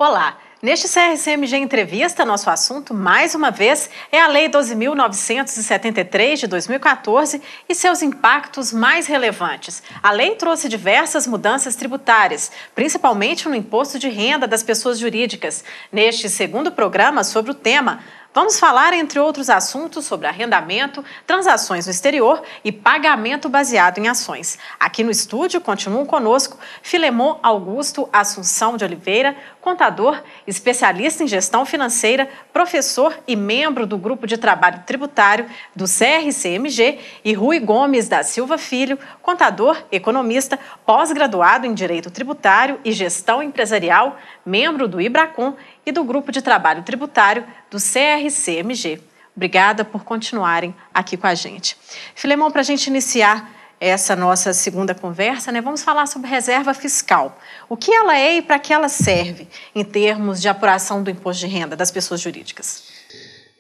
Olá! Neste CRCMG Entrevista, nosso assunto, mais uma vez, é a Lei 12.973 de 2014 e seus impactos mais relevantes. A lei trouxe diversas mudanças tributárias, principalmente no imposto de renda das pessoas jurídicas. Neste segundo programa sobre o tema, vamos falar, entre outros assuntos, sobre arrendamento, transações no exterior e pagamento baseado em ações. Aqui no estúdio continuam conosco Filemon Augusto Assunção de Oliveira, contador, especialista em gestão financeira, professor e membro do Grupo de Trabalho Tributário do CRCMG, e Rui Gomes da Silva Filho, contador, economista, pós-graduado em Direito Tributário e Gestão Empresarial, membro do IBRACON e do Grupo de Trabalho Tributário do CRCMG. Obrigada por continuarem aqui com a gente. Filemon, para a gente iniciar essa nossa segunda conversa, vamos falar sobre reserva fiscal. O que ela é e para que ela serve em termos de apuração do imposto de renda das pessoas jurídicas?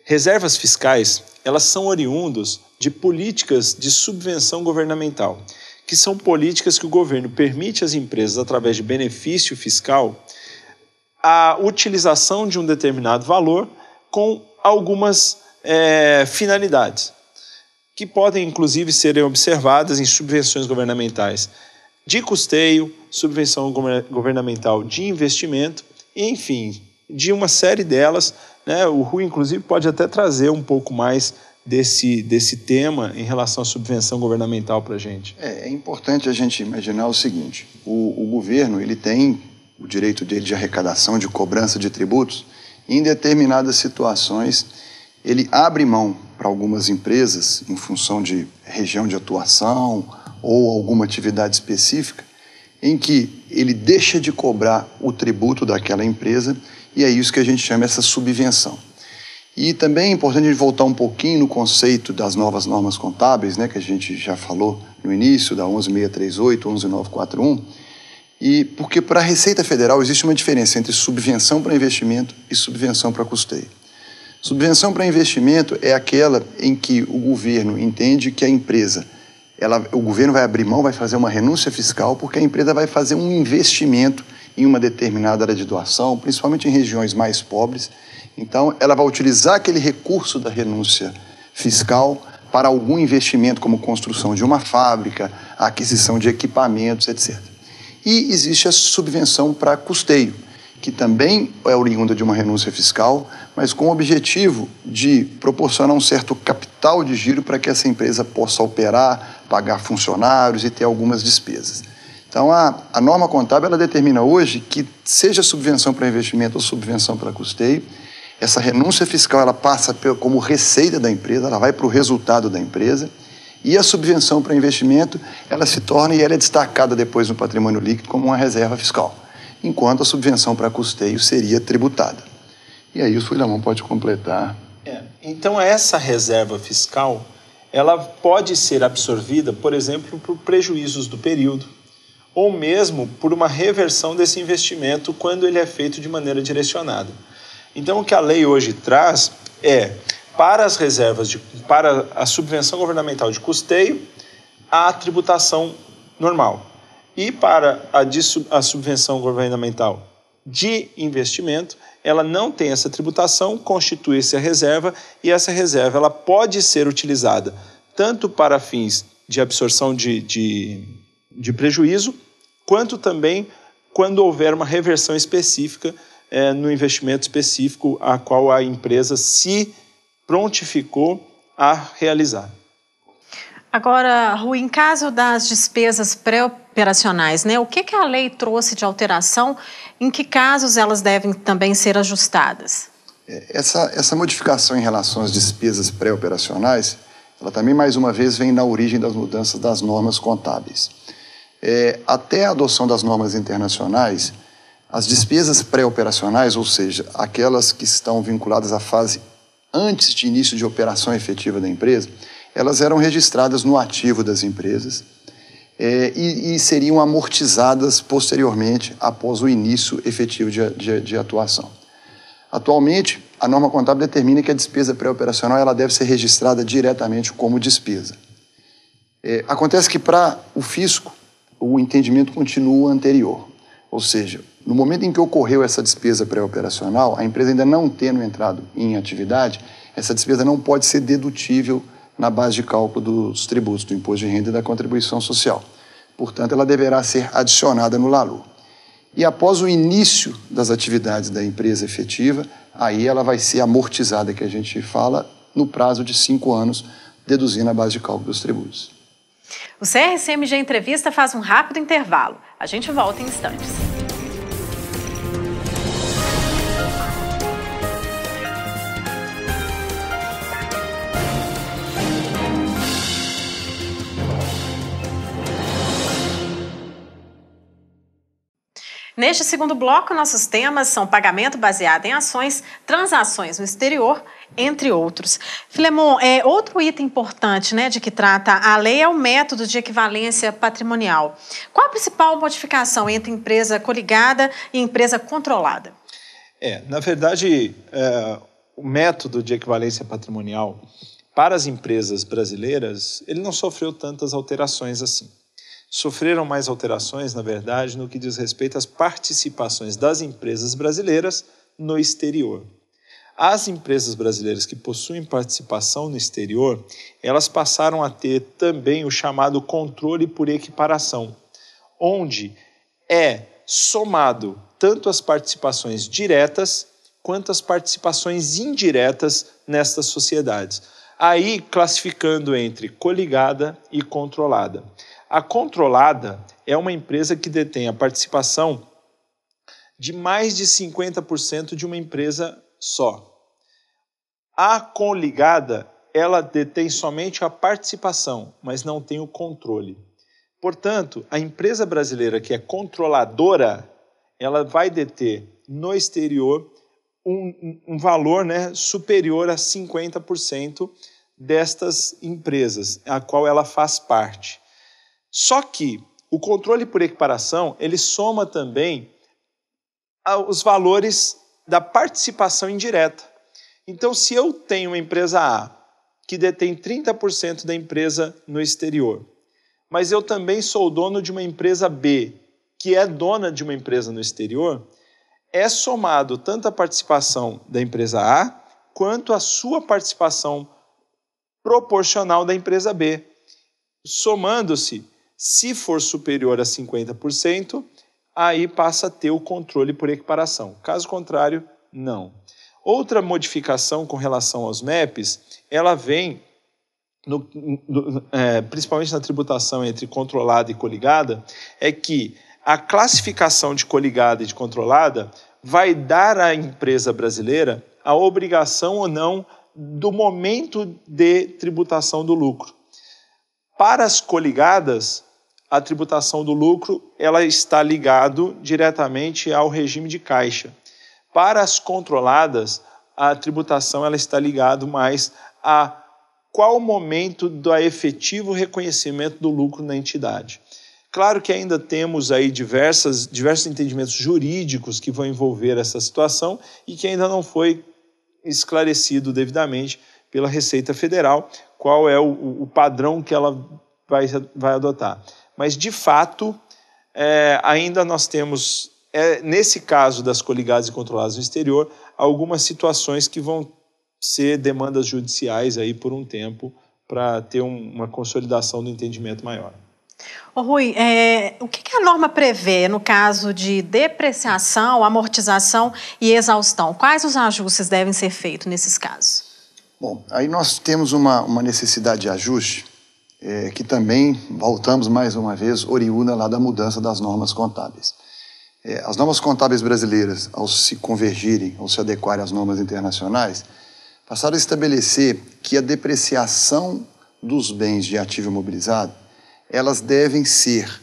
Reservas fiscais, elas são oriundas de políticas de subvenção governamental, que são políticas que o governo permite às empresas, através de benefício fiscal, a utilização de um determinado valor com algumas finalidades, que podem, inclusive, serem observadas em subvenções governamentais de custeio, subvenção governamental de investimento, enfim, de uma série delas. O Rui, inclusive, pode até trazer um pouco mais desse tema em relação à subvenção governamental para a gente. É importante a gente imaginar o seguinte: o governo ele tem o direito dele de arrecadação, de cobrança de tributos, e em determinadas situações ele abre mão para algumas empresas, em função de região de atuação ou alguma atividade específica, em que ele deixa de cobrar o tributo daquela empresa, e é isso que a gente chama essa subvenção. E também é importante a gente voltar um pouquinho no conceito das novas normas contábeis, que a gente já falou no início, da 11.638, 11.941, e porque para a Receita Federal existe uma diferença entre subvenção para investimento e subvenção para custeio. Subvenção para investimento é aquela em que o governo entende que a empresa, o governo vai abrir mão, vai fazer uma renúncia fiscal, porque a empresa vai fazer um investimento em uma determinada área de doação, principalmente em regiões mais pobres. Então, ela vai utilizar aquele recurso da renúncia fiscal para algum investimento, como construção de uma fábrica, a aquisição de equipamentos, etc. E existe a subvenção para custeio, que também é oriunda de uma renúncia fiscal, mas com o objetivo de proporcionar um certo capital de giro para que essa empresa possa operar, pagar funcionários e ter algumas despesas. Então, a norma contábil ela determina hoje que, seja subvenção para investimento ou subvenção para custeio, essa renúncia fiscal ela passa como receita da empresa, ela vai para o resultado da empresa, e a subvenção para investimento ela se torna e ela é destacada depois no patrimônio líquido como uma reserva fiscal, enquanto a subvenção para custeio seria tributada. E aí o Filemon pode completar. Então essa reserva fiscal, ela pode ser absorvida, por exemplo, por prejuízos do período, ou mesmo por uma reversão desse investimento quando ele é feito de maneira direcionada. Então o que a lei hoje traz é, para as reservas, para a subvenção governamental de custeio, a tributação normal. E para a subvenção governamental de investimento, ela não tem essa tributação, constitui-se a reserva, e essa reserva ela pode ser utilizada tanto para fins de absorção de prejuízo, quanto também quando houver uma reversão específica no investimento específico a qual a empresa se prontificou a realizar. Agora, Rui, em caso das despesas pré-operacionais, o que a lei trouxe de alteração? Em que casos elas devem também ser ajustadas? Essa modificação em relação às despesas pré-operacionais, ela também, mais uma vez, vem na origem das mudanças das normas contábeis. Até a adoção das normas internacionais, as despesas pré-operacionais, ou seja, aquelas que estão vinculadas à fase antes de início de operação efetiva da empresa, elas eram registradas no ativo das empresas e seriam amortizadas posteriormente após o início efetivo de atuação. Atualmente, a norma contábil determina que a despesa pré-operacional ela deve ser registrada diretamente como despesa. Acontece que para o fisco, o entendimento continua anterior. Ou seja, no momento em que ocorreu essa despesa pré-operacional, a empresa ainda não tendo entrado em atividade, essa despesa não pode ser dedutível na base de cálculo dos tributos, do imposto de renda e da contribuição social. Portanto, ela deverá ser adicionada no LALU. E após o início das atividades da empresa efetiva, aí ela vai ser amortizada, que a gente fala, no prazo de 5 anos, deduzindo a base de cálculo dos tributos. O CRCMG Entrevista faz um rápido intervalo. A gente volta em instantes. Neste segundo bloco, nossos temas são pagamento baseado em ações, transações no exterior, entre outros. Filemon, outro item importante, né, de que trata a lei é o método de equivalência patrimonial. Qual a principal modificação entre empresa coligada e empresa controlada? Na verdade, o método de equivalência patrimonial para as empresas brasileiras, ele não sofreu tantas alterações assim. Sofreram mais alterações, na verdade, no que diz respeito às participações das empresas brasileiras no exterior. As empresas brasileiras que possuem participação no exterior, elas passaram a ter também o chamado controle por equiparação, onde é somado tanto as participações diretas quanto as participações indiretas nestas sociedades. Aí classificando entre coligada e controlada. A controlada é uma empresa que detém a participação de mais de 50% de uma empresa só. A coligada, ela detém somente a participação, mas não tem o controle. Portanto, a empresa brasileira que é controladora, ela vai deter no exterior um valor, né, superior a 50% destas empresas, a qual ela faz parte. Só que o controle por equiparação, ele soma também os valores da participação indireta. Então, se eu tenho uma empresa A, que detém 30% da empresa no exterior, mas eu também sou dono de uma empresa B, que é dona de uma empresa no exterior, é somado tanto a participação da empresa A, quanto a sua participação proporcional da empresa B. Somando-se, se for superior a 50%, aí passa a ter o controle por equiparação. Caso contrário, não. Outra modificação com relação aos MEPs, ela vem, principalmente na tributação entre controlada e coligada, é que a classificação de coligada e de controlada vai dar à empresa brasileira a obrigação ou não do momento de tributação do lucro. Para as coligadas, a tributação do lucro ela está ligado diretamente ao regime de caixa. Para as controladas, a tributação ela está ligado mais a qual momento do efetivo reconhecimento do lucro na entidade. Claro que ainda temos aí diversos entendimentos jurídicos que vão envolver essa situação e que ainda não foi esclarecido devidamente pela Receita Federal qual é o padrão que ela vai adotar. Mas, de fato, ainda nós temos, nesse caso das coligadas e controladas no exterior, algumas situações que vão ser demandas judiciais aí por um tempo para ter uma consolidação do entendimento maior. Ô Rui, o que a norma prevê no caso de depreciação, amortização e exaustão? Quais os ajustes devem ser feitos nesses casos? Bom, aí nós temos uma necessidade de ajuste que também, voltamos mais uma vez, oriunda lá da mudança das normas contábeis. As normas contábeis brasileiras, ao se convergirem, ao se adequarem às normas internacionais, passaram a estabelecer que a depreciação dos bens de ativo imobilizado, elas devem ser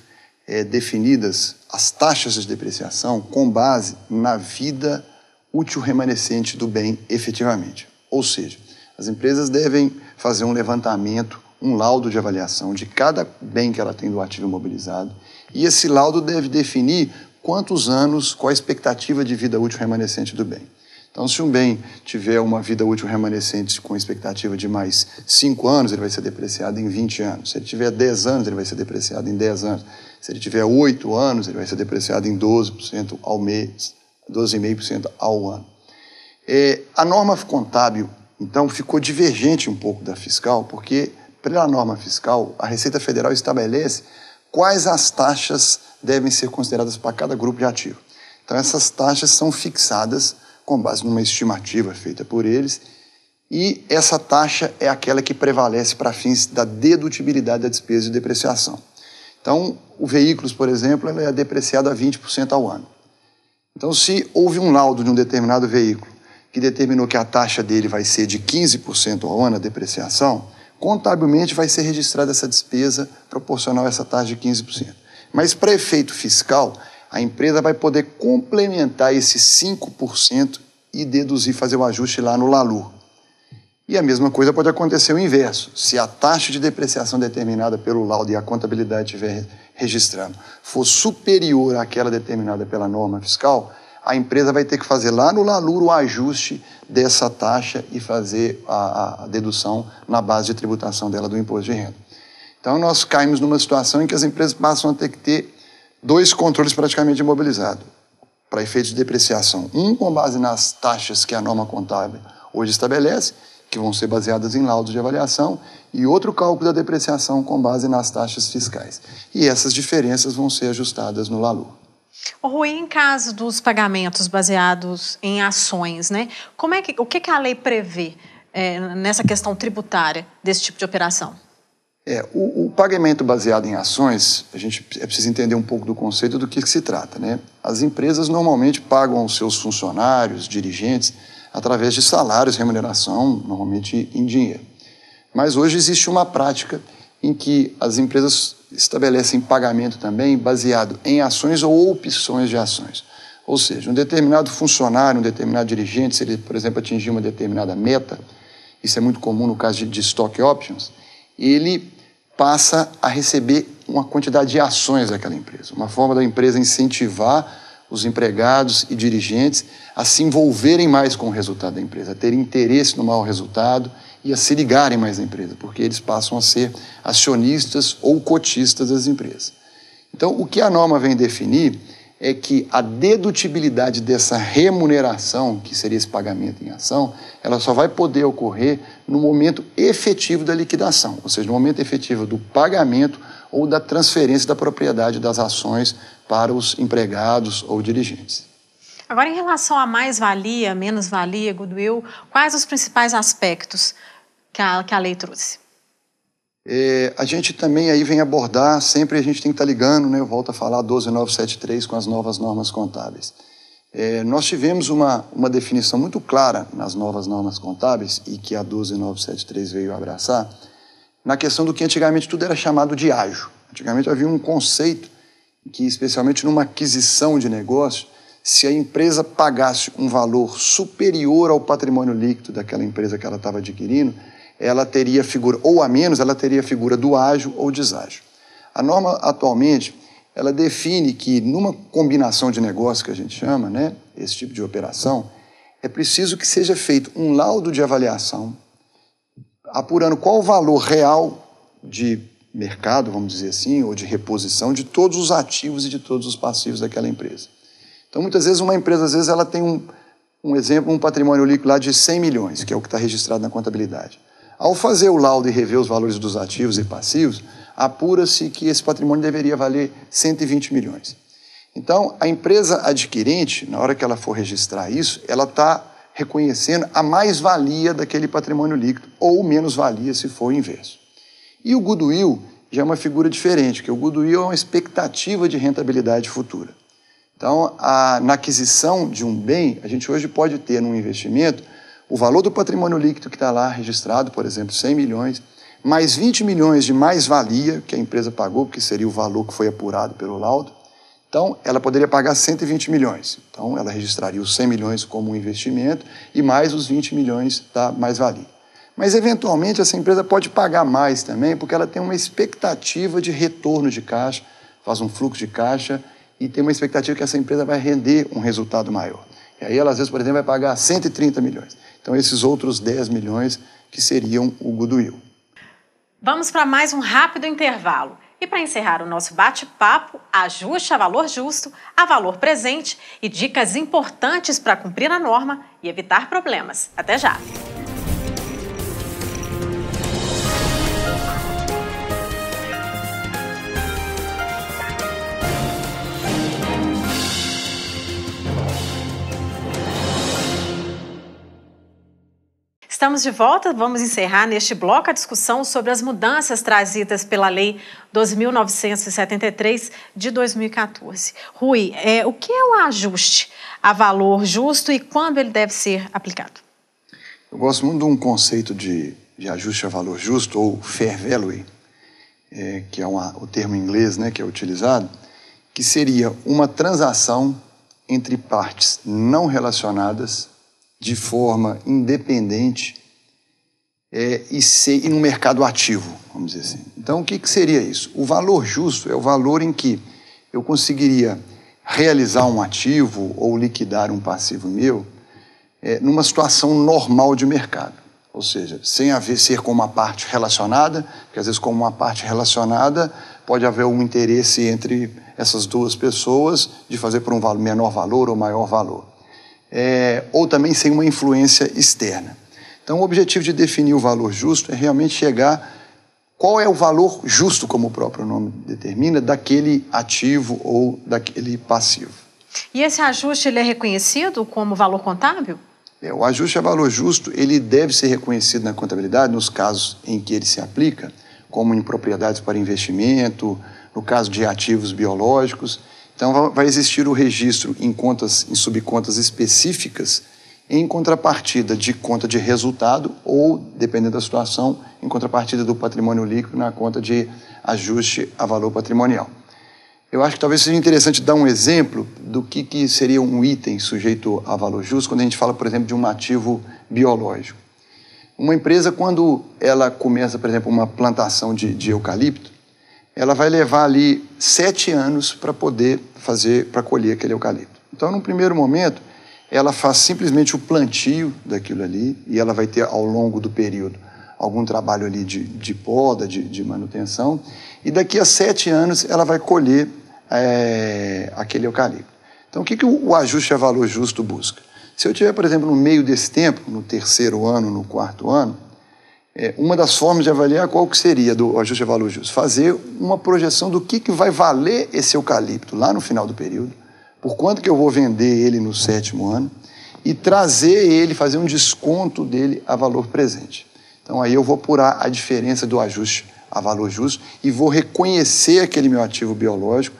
definidas, as taxas de depreciação, com base na vida útil remanescente do bem efetivamente. Ou seja, as empresas devem fazer um levantamento, um laudo de avaliação de cada bem que ela tem do ativo imobilizado, e esse laudo deve definir quantos anos, qual a expectativa de vida útil remanescente do bem. Então, se um bem tiver uma vida útil remanescente com expectativa de mais 5 anos, ele vai ser depreciado em 20 anos. Se ele tiver 10 anos, ele vai ser depreciado em 10 anos. Se ele tiver 8 anos, ele vai ser depreciado em 12% ao mês, 12,5% ao ano. A norma contábil, então, ficou divergente um pouco da fiscal, porque, pela norma fiscal, a Receita Federal estabelece quais as taxas devem ser consideradas para cada grupo de ativo. Então, essas taxas são fixadas com base numa estimativa feita por eles, e essa taxa é aquela que prevalece para fins da dedutibilidade da despesa de depreciação. Então, o veículos, por exemplo, ele é depreciado a 20% ao ano. Então, se houve um laudo de um determinado veículo que determinou que a taxa dele vai ser de 15% ao ano, a depreciação, contabilmente vai ser registrada essa despesa proporcional a essa taxa de 15%. Mas, para efeito fiscal, a empresa vai poder complementar esses 5% e deduzir, fazer o ajuste lá no LALUR. E a mesma coisa pode acontecer o inverso. Se a taxa de depreciação determinada pelo laudo e a contabilidade estiver registrando for superior àquela determinada pela norma fiscal, a empresa vai ter que fazer lá no LALUR o ajuste dessa taxa e fazer a dedução na base de tributação dela do imposto de renda. Então, nós caímos numa situação em que as empresas passam a ter que ter 2 controles praticamente imobilizados para efeitos de depreciação. Um com base nas taxas que a norma contábil hoje estabelece, que vão ser baseadas em laudos de avaliação, e outro cálculo da depreciação com base nas taxas fiscais. E essas diferenças vão ser ajustadas no LALUR. Rui, em caso dos pagamentos baseados em ações, né? O que a lei prevê nessa questão tributária desse tipo de operação? O pagamento baseado em ações, a gente precisa entender um pouco do conceito do que se trata, né? As empresas normalmente pagam aos seus funcionários, dirigentes, através de salários, remuneração, normalmente em dinheiro. Mas hoje existe uma prática em que as empresas estabelecem pagamento também baseado em ações ou opções de ações. Ou seja, um determinado funcionário, um determinado dirigente, se ele, por exemplo, atingir uma determinada meta, isso é muito comum no caso de stock options, ele passa a receber uma quantidade de ações daquela empresa. Uma forma da empresa incentivar os empregados e dirigentes a se envolverem mais com o resultado da empresa, a terem interesse no mau resultado e a se ligarem mais na empresa, porque eles passam a ser acionistas ou cotistas das empresas. Então, o que a norma vem definir é que a dedutibilidade dessa remuneração, que seria esse pagamento em ação, ela só vai poder ocorrer no momento efetivo da liquidação, ou seja, no momento efetivo do pagamento ou da transferência da propriedade das ações para os empregados ou dirigentes. Agora, em relação a mais-valia, menos-valia, goodwill, quais os principais aspectos que a lei trouxe? A gente também aí vem abordar, sempre a gente tem que estar ligando, né? Eu volto a falar 12973 com as novas normas contábeis. Nós tivemos uma definição muito clara nas novas normas contábeis e que a 12973 veio abraçar, na questão do que antigamente tudo era chamado de ágio. Antigamente havia um conceito que, especialmente numa aquisição de negócio, se a empresa pagasse um valor superior ao patrimônio líquido daquela empresa que ela estava adquirindo, ela teria figura, ou a menos, ela teria figura do ágio ou deságio. A norma, atualmente, ela define que numa combinação de negócio que a gente chama, né, esse tipo de operação, é preciso que seja feito um laudo de avaliação, apurando qual o valor real de mercado, vamos dizer assim, ou de reposição de todos os ativos e de todos os passivos daquela empresa. Então, muitas vezes, uma empresa, às vezes, ela tem um patrimônio líquido lá de 100 milhões, que é o que está registrado na contabilidade. Ao fazer o laudo e rever os valores dos ativos e passivos, apura-se que esse patrimônio deveria valer 120 milhões. Então, a empresa adquirente, na hora que ela for registrar isso, ela está reconhecendo a mais-valia daquele patrimônio líquido, ou menos-valia, se for o inverso. E o goodwill já é uma figura diferente, porque o goodwill é uma expectativa de rentabilidade futura. Então, na aquisição de um bem, a gente hoje pode ter num investimento o valor do patrimônio líquido que está lá registrado, por exemplo, 100 milhões, mais 20 milhões de mais-valia que a empresa pagou, porque seria o valor que foi apurado pelo laudo. Então, ela poderia pagar 120 milhões. Então, ela registraria os 100 milhões como um investimento e mais os 20 milhões da mais-valia. Mas, eventualmente, essa empresa pode pagar mais também, porque ela tem uma expectativa de retorno de caixa, faz um fluxo de caixa e tem uma expectativa que essa empresa vai render um resultado maior. E aí ela, às vezes, por exemplo, vai pagar 130 milhões. Então, esses outros 10 milhões que seriam o goodwill. Vamos para mais um rápido intervalo. E para encerrar o nosso bate-papo, ajuste a valor justo, a valor presente e dicas importantes para cumprir a norma e evitar problemas. Até já! Estamos de volta, vamos encerrar neste bloco a discussão sobre as mudanças trazidas pela Lei 12.973 de 2014. Rui, o que é o ajuste a valor justo e quando ele deve ser aplicado? Eu gosto muito de um conceito de ajuste a valor justo, ou fair value, que é o termo em inglês, né, que é utilizado, que seria uma transação entre partes não relacionadas de forma independente e no mercado ativo, vamos dizer assim. Então, o que seria isso? O valor justo é o valor em que eu conseguiria realizar um ativo ou liquidar um passivo meu numa situação normal de mercado. Ou seja, sem ser com uma parte relacionada, porque às vezes com uma parte relacionada pode haver um interesse entre essas duas pessoas de fazer por um menor valor ou maior valor. Ou também sem uma influência externa. Então, o objetivo de definir o valor justo é realmente chegar qual é o valor justo, como o próprio nome determina, daquele ativo ou daquele passivo. E esse ajuste ele é reconhecido como valor contábil? O ajuste a valor justo ele deve ser reconhecido na contabilidade nos casos em que ele se aplica, como em propriedades para investimento, no caso de ativos biológicos. Então, vai existir o registro em subcontas específicas em contrapartida de conta de resultado ou, dependendo da situação, em contrapartida do patrimônio líquido na conta de ajuste a valor patrimonial. Eu acho que talvez seja interessante dar um exemplo do que seria um item sujeito a valor justo quando a gente fala, por exemplo, de um ativo biológico. Uma empresa, quando ela começa, por exemplo, uma plantação de eucalipto, ela vai levar ali 7 anos para poder colher aquele eucalipto. Então, num primeiro momento, ela faz simplesmente o plantio daquilo ali e ela vai ter, ao longo do período, algum trabalho ali de poda, de manutenção, e daqui a 7 anos ela vai colher aquele eucalipto. Então, o que o ajuste a valor justo busca? Se eu tiver, por exemplo, no meio desse tempo, no 3º ano, no 4º ano, uma das formas de avaliar qual que seria do ajuste a valor justo, fazer uma projeção do que vai valer esse eucalipto lá no final do período, por quanto que eu vou vender ele no 7º ano e trazer ele, fazer um desconto dele a valor presente. Então aí eu vou apurar a diferença do ajuste a valor justo e vou reconhecer aquele meu ativo biológico,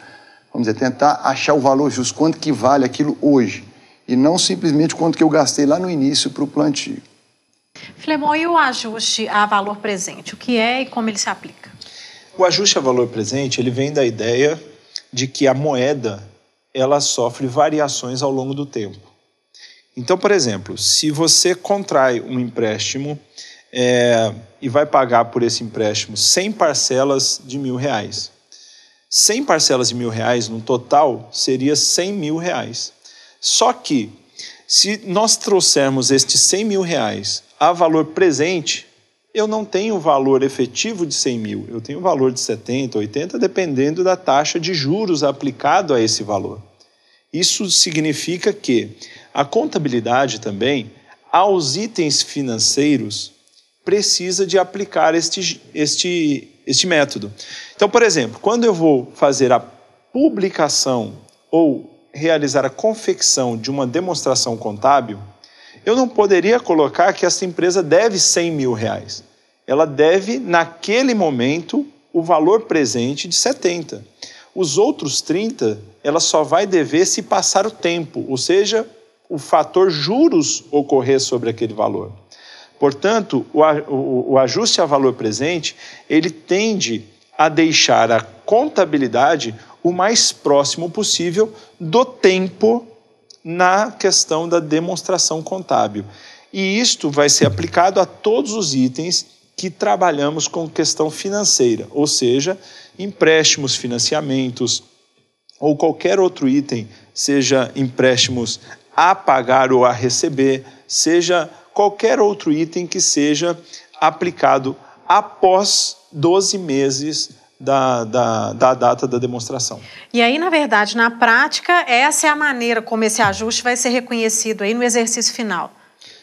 vamos dizer, tentar achar o valor justo, quanto que vale aquilo hoje, e não simplesmente quanto que eu gastei lá no início para o plantio. Filemon, e o ajuste a valor presente? O que é e como ele se aplica? O ajuste a valor presente ele vem da ideia de que a moeda ela sofre variações ao longo do tempo. Então, por exemplo, se você contrai um empréstimo e vai pagar por esse empréstimo 100 parcelas de R$1.000. 100 parcelas de R$1.000 no total seria R$100.000. Só que, se nós trouxermos estes R$100.000 a valor presente, eu não tenho o valor efetivo de 100 mil, eu tenho o valor de 70, 80, dependendo da taxa de juros aplicado a esse valor. Isso significa que a contabilidade também, aos itens financeiros, precisa de aplicar este método. Então, por exemplo, quando eu vou fazer a publicação ou realizar a confecção de uma demonstração contábil, eu não poderia colocar que essa empresa deve R$100.000. Ela deve, naquele momento, o valor presente de 70. Os outros 30, ela só vai dever se passar o tempo, ou seja, o fator juros ocorrer sobre aquele valor. Portanto, o ajuste a valor presente, ele tende a deixar a contabilidade o mais próximo possível do tempo na questão da demonstração contábil. E isto vai ser aplicado a todos os itens que trabalhamos com questão financeira, ou seja, empréstimos, financiamentos ou qualquer outro item, seja empréstimos a pagar ou a receber, seja qualquer outro item que seja aplicado após 12 meses da data da demonstração. E aí, na verdade, na prática, essa é a maneira como esse ajuste vai ser reconhecido aí no exercício final.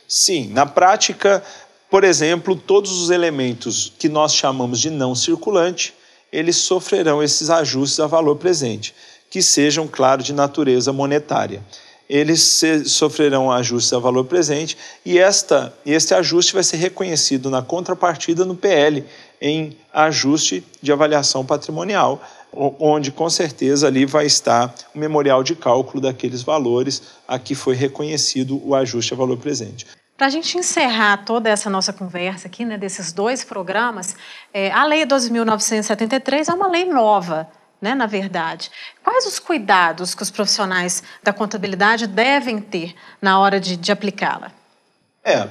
Sim, na prática, por exemplo, todos os elementos que nós chamamos de não circulante, eles sofrerão esses ajustes a valor presente, que sejam, claro, de natureza monetária. Eles sofrerão ajustes a valor presente e este ajuste vai ser reconhecido na contrapartida no PL, em ajuste de avaliação patrimonial, onde com certeza ali vai estar o memorial de cálculo daqueles valores a que foi reconhecido o ajuste a valor presente. Para a gente encerrar toda essa nossa conversa aqui, né, desses dois programas, a Lei 12.973 é uma lei nova, né, na verdade. Quais os cuidados que os profissionais da contabilidade devem ter na hora de aplicá-la?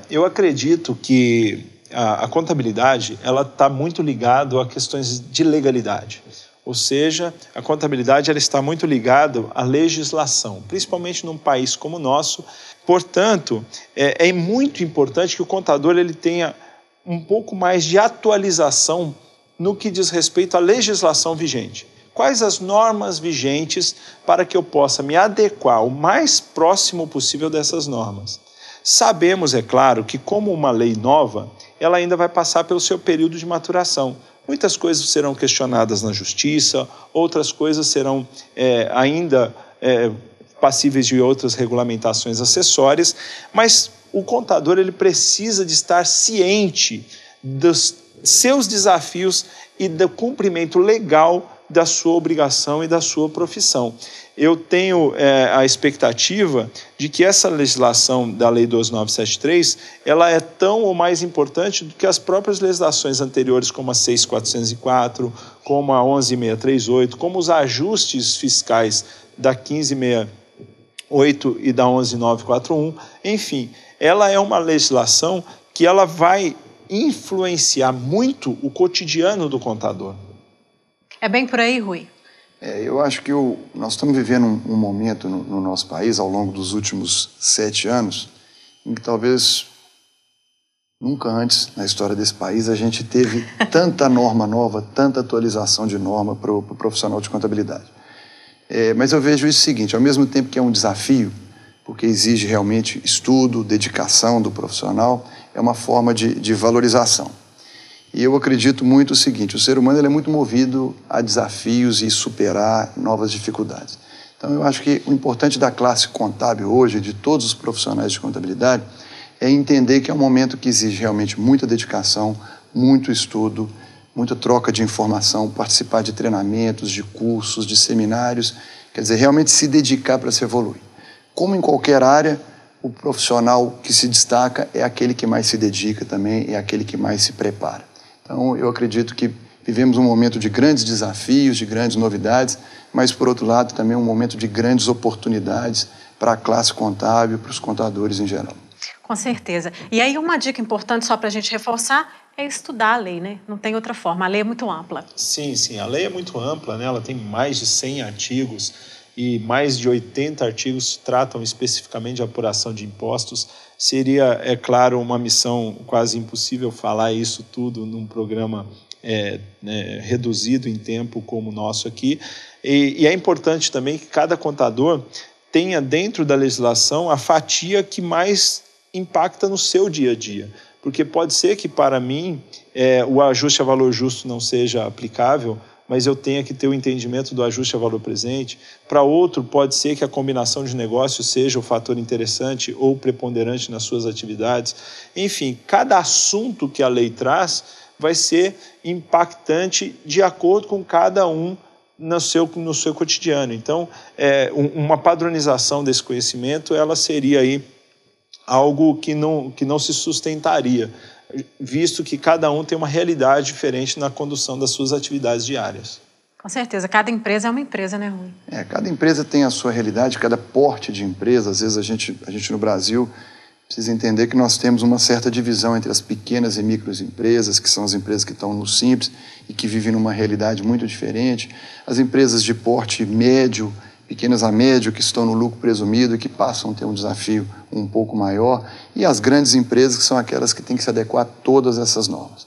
Eu acredito que a contabilidade ela está muito ligada a questões de legalidade. Ou seja, a contabilidade ela está muito ligada à legislação, principalmente num país como o nosso. Portanto, é muito importante que o contador ele tenha um pouco mais de atualização no que diz respeito à legislação vigente. Quais as normas vigentes para que eu possa me adequar o mais próximo possível dessas normas? Sabemos, é claro, que como uma lei nova, ela ainda vai passar pelo seu período de maturação. Muitas coisas serão questionadas na justiça, outras coisas serão ainda passíveis de outras regulamentações acessórias, mas o contador ele precisa de estar ciente dos seus desafios e do cumprimento legal da sua obrigação e da sua profissão. Eu tenho a expectativa de que essa legislação da Lei 12.973, ela é tão ou mais importante do que as próprias legislações anteriores, como a 6.404, como a 11.638, como os ajustes fiscais da 15.608 e da 11.941. Enfim, ela é uma legislação que ela vai influenciar muito o cotidiano do contador. É bem por aí, Rui? Eu acho que nós estamos vivendo um momento no nosso país, ao longo dos últimos 7 anos, em que talvez nunca antes na história desse país a gente teve tanta norma nova, tanta atualização de norma para o profissional de contabilidade. Mas eu vejo isso o seguinte, ao mesmo tempo que é um desafio, porque exige realmente estudo, dedicação do profissional, é uma forma de valorização. E eu acredito muito o seguinte, o ser humano ele é muito movido a desafios e superar novas dificuldades. Então eu acho que o importante da classe contábil hoje, de todos os profissionais de contabilidade, é entender que é um momento que exige realmente muita dedicação, muito estudo, muita troca de informação, participar de treinamentos, de cursos, de seminários, quer dizer, realmente se dedicar para se evoluir. Como em qualquer área, o profissional que se destaca é aquele que mais se dedica também, é aquele que mais se prepara. Então, eu acredito que vivemos um momento de grandes desafios, de grandes novidades, mas, por outro lado, também um momento de grandes oportunidades para a classe contábil, para os contadores em geral. Com certeza. E aí, uma dica importante, só para a gente reforçar, é estudar a lei, né? Não tem outra forma. A lei é muito ampla. Sim, a lei é muito ampla, né? Ela tem mais de 100 artigos e mais de 80 artigos tratam especificamente de apuração de impostos. Seria, é claro, uma missão quase impossível falar isso tudo num programa reduzido em tempo como o nosso aqui. E é importante também que cada contador tenha dentro da legislação a fatia que mais impacta no seu dia a dia. Porque pode ser que para mim o ajuste a valor justo não seja aplicável, mas eu tenha que ter o entendimento do ajuste a valor presente. Para outro, pode ser que a combinação de negócios seja o fator interessante ou preponderante nas suas atividades. Enfim, cada assunto que a lei traz vai ser impactante de acordo com cada um no seu cotidiano. Então, uma padronização desse conhecimento, ela seria aí algo que não se sustentaria, visto que cada um tem uma realidade diferente na condução das suas atividades diárias. Com certeza, cada empresa é uma empresa, né, Rui? Cada empresa tem a sua realidade, cada porte de empresa. Às vezes a gente no Brasil precisa entender que nós temos uma certa divisão entre as pequenas e microempresas, que são as empresas que estão no simples e que vivem numa realidade muito diferente. As empresas de porte médio pequenas a médio, que estão no lucro presumido e que passam a ter um desafio um pouco maior, e as grandes empresas, que são aquelas que têm que se adequar a todas essas normas.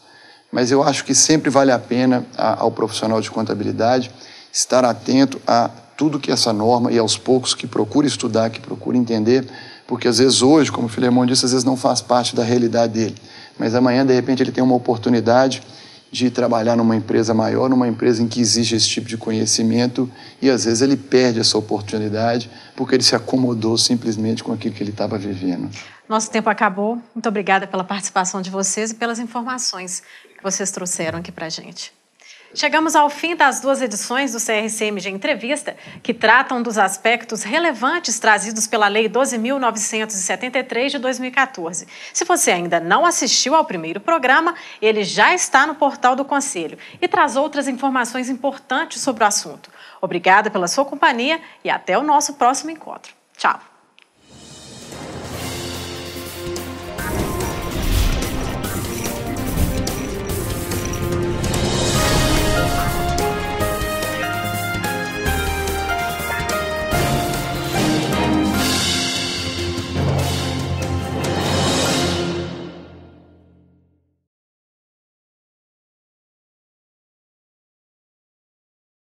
Mas eu acho que sempre vale a pena ao profissional de contabilidade estar atento a tudo que essa norma, e aos poucos que procure estudar, que procure entender, porque às vezes hoje, como o Filemon disse, às vezes não faz parte da realidade dele, mas amanhã, de repente, ele tem uma oportunidade de trabalhar numa empresa maior, numa empresa em que existe esse tipo de conhecimento, e às vezes ele perde essa oportunidade porque ele se acomodou simplesmente com aquilo que ele estava vivendo. Nosso tempo acabou. Muito obrigada pela participação de vocês e pelas informações que vocês trouxeram aqui para a gente. Chegamos ao fim das 2 edições do CRCMG Entrevista, que tratam dos aspectos relevantes trazidos pela Lei 12.973 de 2014. Se você ainda não assistiu ao primeiro programa, ele já está no portal do Conselho e traz outras informações importantes sobre o assunto. Obrigada pela sua companhia e até o nosso próximo encontro. Tchau!